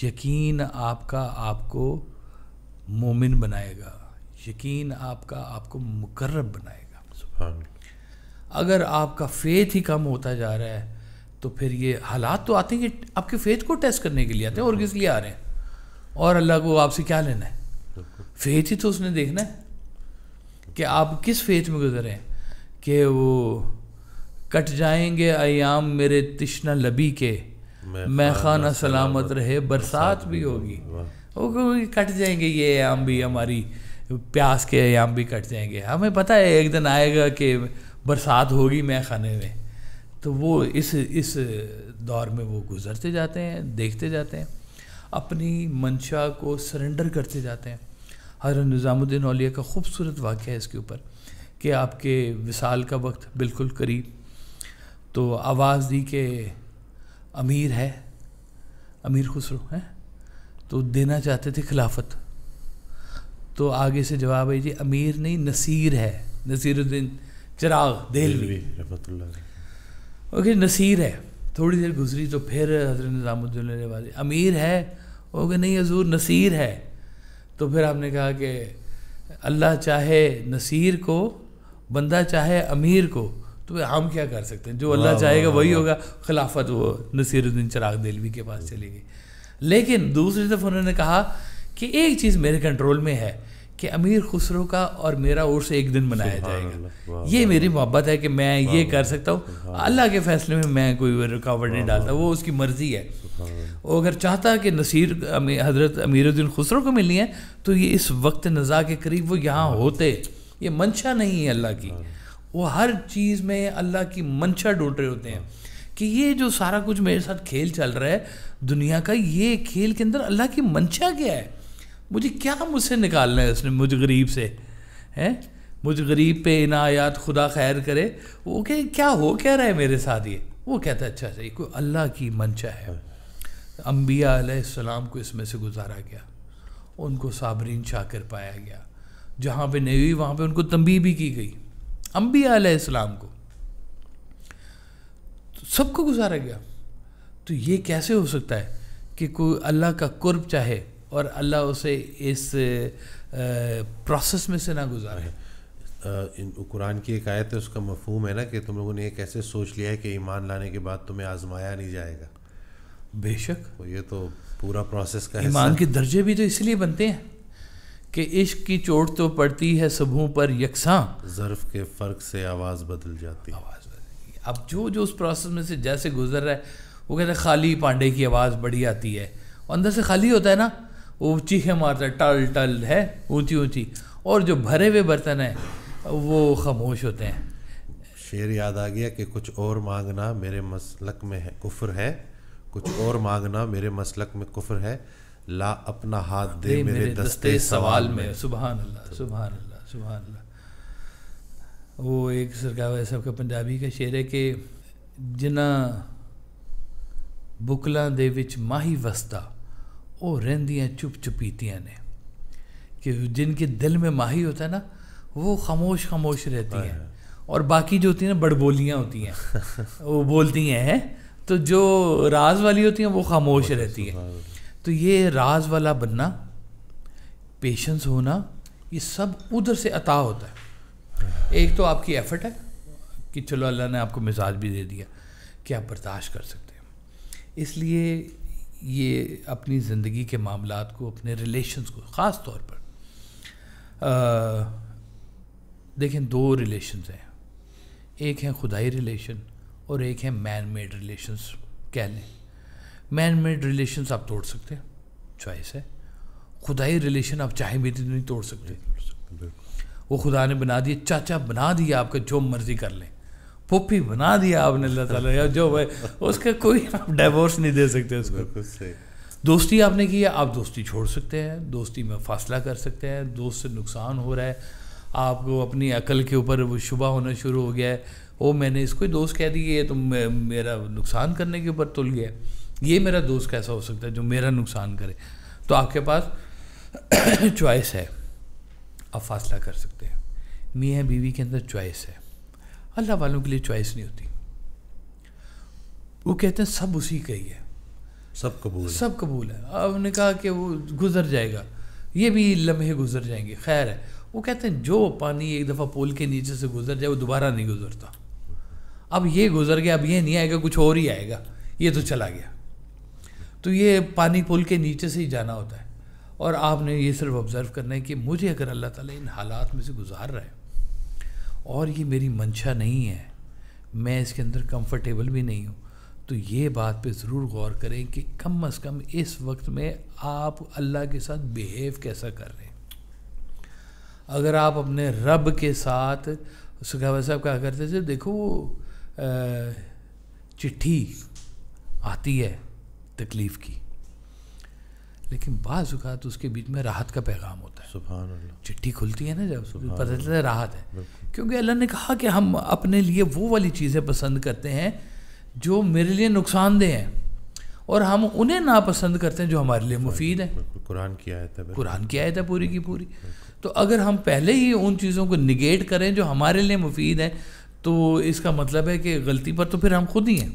یقین آپ کا آپ کو مومن بنائے گا، یقین آپ کا آپ کو مقرب بنائے گا. سبحان اللہ. اگر آپ کا فیتھ ہی کم ہوتا جا رہا ہے تو پھر یہ حالات تو آتے ہیں کہ آپ کے فیتھ کو ٹیسٹ کرنے کے لیے آتے ہیں، اور کس لیے آ رہے ہیں؟ اور اللہ کو آپ سے کیا لینا ہے؟ فیتھ ہی تو اس نے دیکھنا ہے کہ آپ کس فیتھ میں گزرے ہیں. کہ وہ کٹ جائیں گے ایام میرے تشنہ لبی کے، میں خانہ سلامت رہے برسات بھی ہوگی. وہ کٹ جائیں گے یہ ایام بھی، ہماری پیاس کے ایام بھی کٹ جائیں گے. ہمیں پتہ ہے ایک دن آئے گا کہ برسات ہوگی میں خانے میں. تو وہ اس دور میں وہ گزرتے جاتے ہیں، دیکھتے جاتے ہیں، اپنی منشا کو سرنڈر کرتے جاتے ہیں. حضرت نظام الدین اولیاء کا خوبصورت واقعہ ہے اس کے اوپر کہ آپ کے وصال کا وقت بالکل قریب، تو آواز دی کہ امیر ہے، امیر خسرو ہے، تو دینا چاہتے تھے خلافت. تو آگے سے جواب ہے جی امیر نہیں نصیر ہے، نصیر الدین چراغ دہلوی رحمۃ اللہ علیہ. اوکے نصیر ہے. تھوڑی دیر گزری تو پھر حضرت نظام الدین علیہ امیر ہے، اوکے نہیں حضور نصیر ہے. تو پھر آپ نے کہا کہ اللہ چاہے نصیر کو، بندہ چاہے امیر کو، تو ہم کیا کر سکتے ہیں؟ جو اللہ چاہے گا وہی ہوگا. خلافت وہ نصیر الدین چراغ دہلوی کے پاس چلی گئی. لیکن دوسری طرف انہوں نے کہا کہ ایک چیز میرے کنٹرول میں ہے کہ امیر خسرو کا اور میرا عرس ایک دن منایا جائے گا. یہ میری محبت ہے کہ میں یہ کر سکتا ہوں. اللہ کے فیصلے میں میں کوئی رکاوٹ نہیں ڈالتا، وہ اس کی مرضی ہے. وہ اگر چاہتا کہ نصیر حضرت امیر الدین خسرو کو ملنی ہے تو یہ اس وقت نزا کے قریب وہ یہاں ہوتے. یہ منشا نہیں ہے اللہ کی، وہ ہر چیز میں اللہ کی منشا ڈھونڈ رہے ہوتے ہیں کہ یہ جو سارا کچھ میرے ساتھ کھیل چل رہا ہے دنیا کا، یہ کھیل کے اندر اللہ کی منشا کیا ہے؟ مجھے کیا مجھ سے نکالنا ہے اس نے، مجھ غریب سے ہے، مجھ غریب پہ عنایات خدا خیر کرے. وہ کہ کیا ہو کیا رہا ہے میرے ساتھ یہ؟ وہ کہتا ہے اچھا صحیح کوئی اللہ کی منشا ہے. انبیاء علیہ السلام کو اس میں سے گزارا گیا، ان کو صابرین شاکر پایا گیا. جہاں پہ نہیں ہوئی وہاں پہ ان کو تنبیہ بھی کی گئی. انبیاء علیہ السلام کو سب کو گزارا گیا. تو یہ کیسے ہو سکتا ہے کہ کوئی اللہ کا قرب چاہے اور اللہ اسے اس پروسیس میں سے نہ گزارے؟ قرآن کی ایک آیت ہے، اس کا مفہوم ہے نا کہ تم لوگوں نے یہ کیسے سوچ لیا ہے کہ ایمان لانے کے بعد تمہیں آزمایا نہیں جائے گا. بے شک یہ تو پورا پروسیس کا ایمان کے درجے بھی تو اس لیے بنتے ہیں کہ عشق کی چوٹ تو پڑتی ہے صبحوں پر یکساں، ظرف کے فرق سے آواز بدل جاتی. اب جو اس پروسیس میں سے جیسے گزر رہا ہے، وہ کہتے ہیں خالی پانڈے کی آواز بڑی آتی ہے، اندر سے خالی ہوتا ہے نا، وہ چیخیں مارتا ہے ٹل ٹل ہے اونچی اونچی، اور جو بھرے ہوئے برتن ہیں وہ خاموش ہوتے ہیں. شعر یاد آ گیا کہ کچھ اور مانگنا میرے مسلک میں ہے کفر ہے، کچھ اور مانگنا میرے مسلک میں کفر ہے، لا اپنا ہاتھ دے میرے دستے سوال میں. سبحان اللہ سبحان اللہ سبحان اللہ. وہ ایک سرکار صاحب کا پنجابی کا شعر ہے کہ جنہ بکلاں دے وچ ماہی وسدا وہ رہندیاں چپ چپیتیاں نے. کہ جن کے دل میں ماہی ہوتا ہے نا وہ خاموش خاموش رہتی ہیں، اور باقی جو ہوتی ہیں نا بڑبولیاں ہوتی ہیں وہ بولتی ہیں، تو جو راز والی ہوتی ہیں وہ خاموش رہتی ہیں. تو یہ راز والا بننا، پیشنس ہونا، یہ سب ادھر سے عطا ہوتا ہے. ایک تو آپ کی ایفرٹ ہے کہ چلو اللہ نے آپ کو مزاج بھی دے دیا کہ آپ برداشت کر سکتے ہیں. اس لیے یہ اپنی زندگی کے معاملات کو، اپنے ریلیشنز کو خاص طور پر دیکھیں، دو ریلیشنز ہیں، ایک ہے خدائی ریلیشن اور ایک ہے مین میڈ ریلیشنز کہہ لیں. مین میڈ ریلیشنز آپ توڑ سکتے ہیں، چوائس ہے. خدائی ریلیشن آپ چاہیں بھی نہیں توڑ سکتے. وہ خدا نے بنا دیا، چاچا بنا دیا آپ کا، جو مرضی کر لیں، پھوپھی بنا دیا آپ نے اللہ تعالیٰ، یا جو ہے اس کا کوئی آپ ڈائیورس نہیں دے سکتے اس کو. دوستی آپ نے کی ہے، آپ دوستی چھوڑ سکتے ہیں، دوستی میں فاصلہ کر سکتے ہیں. دوست سے نقصان ہو رہا ہے، آپ کو اپنی عقل کے اوپر وہ شبہ ہونا شروع ہو گیا ہے، او میں نے اس کو دوست کہہ دی ہے تو میرا نقصان کرنے کے اوپر تل گیا ہے، یہ میرا دوست کیسا ہو سکتا ہے جو میرا نقصان کرے. تو آپ کے پاس چوائس ہے، آپ فاصلہ کر سکتے ہیں. میاں بیوی کے اندر چوائس ہے، اللہ والوں کے لیے چوائس نہیں ہوتی. وہ کہتے ہیں سب اسی کا ہی ہے، سب قبول ہے، سب قبول ہے. اب نے کہا کہ وہ گزر جائے گا، یہ بھی لمحے گزر جائیں گے، خیر ہے. وہ کہتے ہیں جو پانی ایک دفعہ پول کے نیچے سے گزر جائے وہ دوبارہ نہیں گزرتا. اب یہ گزر گیا، اب یہ نہیں آئے گا، کچھ اور ہی آئے گا، یہ تو چلا گیا. تو یہ پانی پول کے نیچے سے ہی جانا ہوتا ہے. اور آپ نے یہ صرف آبزرو کرنا ہے کہ مجھے اگر اللہ تعالیٰ ان حالات میں سے گزار رہا ہے اور یہ میری منشا نہیں ہے، میں اس کے اندر کمفرٹیبل بھی نہیں ہوں، تو یہ بات پہ ضرور غور کریں کہ کم از کم اس وقت میں آپ اللہ کے ساتھ بیہیو کیسا کر رہے ہیں. اگر آپ اپنے رب کے ساتھ، سکھاوہ صاحب کہا کرتے تھے، دیکھو وہ چٹھی آتی ہے تکلیف کی، لیکن بعض اوقات اس کے بیچ میں راحت کا پیغام ہوتا ہے. سبحان اللہ. چٹھی کھلتی ہے نا جب پتہ چلتا ہے راحت ہے، کیونکہ اللہ نے کہا کہ ہم اپنے لیے وہ والی چیزیں پسند کرتے ہیں جو میرے لیے نقصان دہ ہیں، اور ہم انہیں ناپسند کرتے ہیں جو ہمارے لیے مفید ہیں. قرآن کی آیت ہے، قرآن کی آیت ہے پوری کی پوری. تو اگر ہم پہلے ہی ان چیزوں کو نگیٹ کریں جو ہمارے لیے مفید ہیں، تو اس کا مطلب ہے کہ غلطی پر تو پھر ہم خود ہی ہیں.